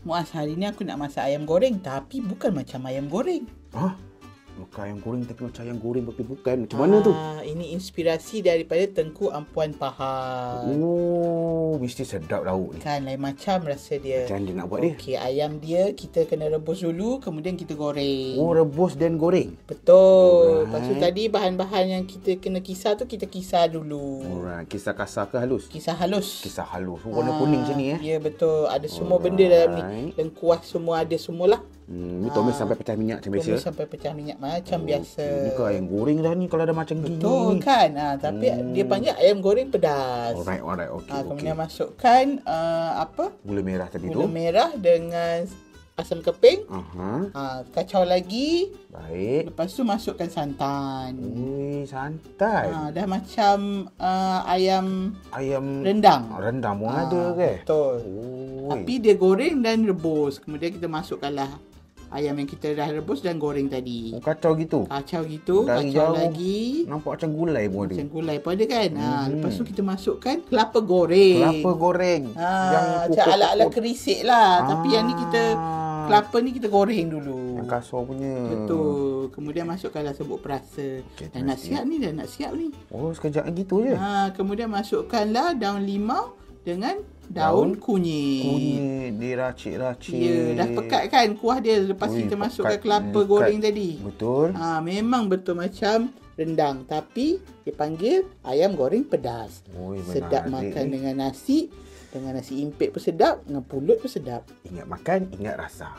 Muaz, hari ni aku nak masak ayam goreng tapi bukan macam ayam goreng. Hah? Bukan ayam goreng tapi macam ayam goreng tapi bukan. Macam mana tu? Ini inspirasi daripada Tengku Ampuan Pahang. Oh, mesti sedap lauk ni. Kan lain macam rasa dia. Macam dia nak buat dia? Okey, ayam dia kita kena rebus dulu, kemudian kita goreng. Oh, rebus dan goreng. Betul. Alright. Lepas tu tadi bahan-bahan yang kita kena kisar tu kita kisar dulu. Alright, kisar kasar ke halus? Kisar halus. Kisar halus. Warna kuning macam ni Ya betul. Ada semua benda dalam ni. Lengkuas semua ada semualah. Ni tumis sampai pecah minyak macam biasa. Tumis sampai pecah minyak macam biasa. Ni ke ayam goreng dah ni kalau ada macam gini. Betul kan? Tapi dia panggil ayam goreng pedas. Alright. Okey. Kemudian masukkan Gula merah tadi gula tu. merah dengan asam keping. Kacau lagi. Baik. Lepas tu masukkan santan. Ui, santai. Dah macam ayam rendang. rendang. Rendang pun ada ke? Betul. Ui. Tapi dia goreng dan rebus. Kemudian kita masukkanlah ayam yang kita dah rebus dan goreng tadi. Oh, kacau gitu. Kacau gitu. Dari Kacau jauh lagi. nampak macam gulai pun ada. Macam gulai pun ada kan. Lepas tu kita masukkan kelapa goreng. Kelapa goreng. Macam ala-ala kerisik lah. Tapi yang ni kita kelapa ni kita goreng dulu. Yang kasar punya. Betul. Kemudian masukkanlah serbuk perasa. Okey, Dah nak siap ni, dah nak siap ni. Oh, sekejap gitu je. Kemudian masukkanlah daun limau dengan daun kunyit. Kunyit diracik-racik. Ya, dah pekat kan kuah dia lepas kita masukkan kelapa goreng tadi. Betul. Memang betul macam rendang tapi dia panggil ayam goreng pedas. Sedap makan dengan nasi. Dengan nasi impit pun sedap, dengan pulut pun sedap. Ingat makan, ingat rasa.